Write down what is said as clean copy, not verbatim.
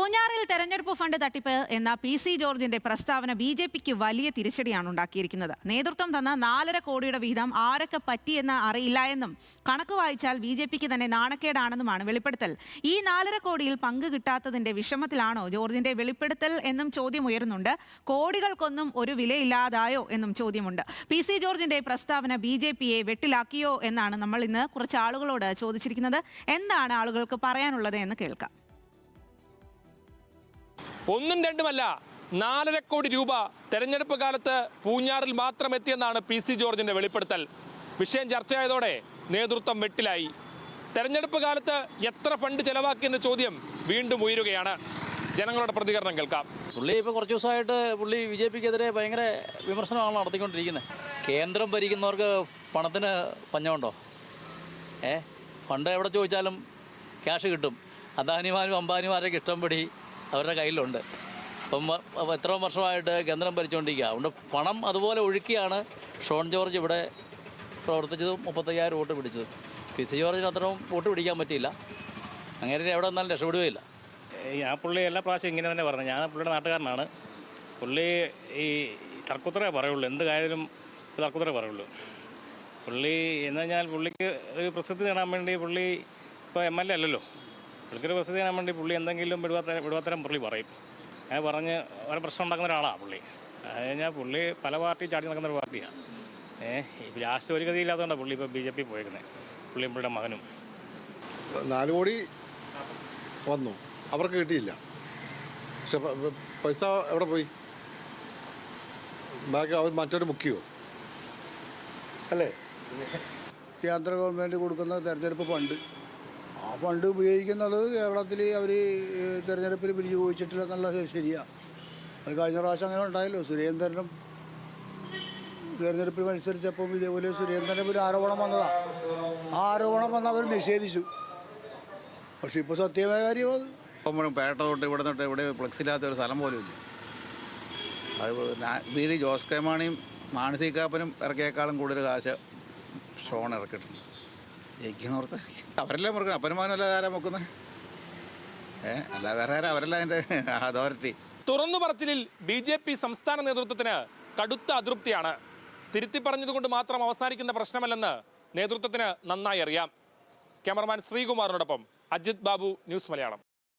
പൂഞ്ഞാറിൽ തെരഞ്ഞെടുപ്പ് ഫണ്ട് തട്ടിപ്പ് എന്ന PC ജോർജിന്റെ പ്രസ്താവന BJPക്ക് വലിയ തിരിച്ചടിയാണ് ഉണ്ടാക്കിയിരിക്കുന്നത്. നേതൃത്വം തന്ന 4.5 കോടിയുടെ വിഹിതം ആരൊക്കെ പറ്റിയെന്ന് അറിയില്ല എന്നും കണക്ക് വായിച്ചാൽ BJPക്ക് തന്നെ നാണക്കേടാണെന്നുമാണ് വെളിപ്പെടുത്തൽ. ഈ 4.5 കോടിയിൽ പങ്ക് കിട്ടാത്തതിന്റെ വിഷമത്തിലാണോ ജോർജിന്റെ വെളിപ്പെടുത്തൽ എന്നും ചോദ്യം ഉയരുന്നുണ്ട്. കോടികൾക്കൊന്നും ഒരു വിലയില്ലാതായോ എന്നും ചോദ്യമുണ്ട്. PC ജോർജിന്റെ പ്രസ്താവന BJPയെ വെട്ടിലാക്കിയോ എന്നാണ് നമ്മൾ ഇന്ന് കുറച്ച് ആളുകളോട് ചോദിച്ചിരിക്കുന്നത്. എന്താണ് ആളുകൾക്ക് പറയാനുള്ളത് എന്ന് കേൾക്കാം. ഒന്നും രണ്ടുമല്ല, 4.5 കോടി രൂപ തെരഞ്ഞെടുപ്പ് കാലത്ത് പൂഞ്ഞാറിൽ മാത്രം എത്തിയെന്നാണ് PC ജോർജിന്റെ വെളിപ്പെടുത്തൽ. വിഷയം ചർച്ചയായതോടെ നേതൃത്വം വെട്ടിലായി. തെരഞ്ഞെടുപ്പ് കാലത്ത് എത്ര ഫണ്ട് ചെലവാക്കിയെന്ന ചോദ്യം വീണ്ടും ഉയരുകയാണ്. ജനങ്ങളുടെ പ്രതികരണം കേൾക്കാം. പുള്ളി ഇപ്പോൾ കുറച്ച് ദിവസമായിട്ട് പുള്ളി BJPക്കെതിരെ ഭയങ്കര വിമർശനമാണ് നടത്തിക്കൊണ്ടിരിക്കുന്നത്. കേന്ദ്രം ഭരിക്കുന്നവർക്ക് പണത്തിന് പഞ്ഞമുണ്ടോ? ഫണ്ട് എവിടെ ചോദിച്ചാലും ക്യാഷ് കിട്ടും. അദാനിമാരും അംബാനിമാരൊക്കെ ഇഷ്ടംപടി അവരുടെ കയ്യിലുണ്ട്. അപ്പം എത്ര വർഷമായിട്ട് കേന്ദ്രം ഭരിച്ചുകൊണ്ടിരിക്കുക. അതുകൊണ്ട് പണം അതുപോലെ ഒഴുക്കിയാണ് ഷോൺ ജോർജ് ഇവിടെ പ്രവർത്തിച്ചതും 35,000 വോട്ട് പിടിച്ചത്. PC ജോർജിന് അത്രയും വോട്ട് പിടിക്കാൻ പറ്റിയില്ല. അങ്ങനെ എവിടെ വന്നാലും രക്ഷപ്പെടുകയില്ല. ഞാൻ പുള്ളി എല്ലാ പ്രാവശ്യം ഇങ്ങനെ തന്നെ പറഞ്ഞു. ഞാൻ പുള്ളിയുടെ നാട്ടുകാരനാണ്. പുള്ളി ഈ തർക്കുത്തരേ പറയുള്ളൂ, എന്ത് കാര്യത്തിലും തർക്കുത്തരേ പറയുള്ളൂ. പുള്ളി എന്ന് പറഞ്ഞാൽ പുള്ളിക്ക് ഒരു പ്രസിദ്ധി നേടാൻ വേണ്ടി പുള്ളി ഇപ്പോൾ MLA അല്ലല്ലോ. പുള്ളിക്കൊരു പ്രസിദ്ധി നേടാൻ വേണ്ടി പുള്ളി എന്തെങ്കിലും വിടുവാത്തരം പുള്ളി പറയും. ഞാൻ പറഞ്ഞ് ഒരു പ്രശ്നം ഉണ്ടാക്കുന്ന ഒരാളാണ് പുള്ളി. അത് കഴിഞ്ഞാൽ പുള്ളി പല പാർട്ടി ചാടി നടക്കുന്ന ഒരു പാർട്ടിയാണ്. ലാസ്റ്റ് ഒരു ഗതിയില്ലാത്തതുകൊണ്ടാണ് പുള്ളി ഇപ്പോൾ BJP പോയിരിക്കുന്നത്. പുള്ളിയും പുള്ളിയുടെ മകനും 4 കോടി വന്നു, അവർക്ക് കിട്ടിയില്ല. പക്ഷെ പൈസ എവിടെ പോയി? ബാക്കി അവർ മറ്റൊരു മുക്കിയോ അല്ലേ? കേന്ദ്ര ഗവൺമെൻറ് കൊടുക്കുന്ന തെരഞ്ഞെടുപ്പ് ഫണ്ട്, ആ ഫണ്ട് ഉപയോഗിക്കുന്നത് കേരളത്തിൽ അവർ തെരഞ്ഞെടുപ്പിൽ പിരിച്ചു ചോദിച്ചിട്ടില്ല എന്നുള്ള ശരിയാണ്. അത് കഴിഞ്ഞ പ്രാവശ്യം അങ്ങനെ ഉണ്ടായല്ലോ. സുരേന്ദ്രനും തെരഞ്ഞെടുപ്പിൽ മത്സരിച്ചപ്പം ഇതേപോലെ സുരേന്ദ്രനും ഒരു ആരോപണം വന്നതാണ്. ആ ആരോപണം വന്ന് അവർ നിഷേധിച്ചു. പക്ഷെ ഇപ്പോൾ സത്യമായ കാര്യം അത് ഇപ്പം പേട്ട തൊട്ട് ഇവിടെ തൊട്ട് ഇവിടെ ഫ്ലെക്സില്ലാത്ത ഒരു സ്ഥലം പോലും ഇല്ല. അത് BD ജോസ് കെ മാണിയും മാനസി കാപ്പനും ഇറക്കിയേക്കാളും കൂടുതൽ കാശ് ഷോൺ ഇറക്കിയിട്ടുണ്ട്. ജയിക്കുന്നോർത്ത് അവരെല്ലാം മുറുക്കുന്നത്. അപ്പനുമാനല്ല ആരാ മുക്കുന്നത്? അല്ല വേറെ ആരാ? അവരല്ല അതിൻ്റെ അതോറിറ്റി. തുറന്നു പറച്ചിലിൽ BJP സംസ്ഥാന നേതൃത്വത്തിന് കടുത്ത അതൃപ്തിയാണ്. തിരുത്തി പറഞ്ഞതുകൊണ്ട് മാത്രം അവസാനിക്കുന്ന പ്രശ്നമല്ലെന്ന് നേതൃത്വത്തിന് നന്നായി അറിയാം. ക്യാമറമാൻ ശ്രീകുമാറിനോടൊപ്പം അജിത് ബാബു, ന്യൂസ് മലയാളം.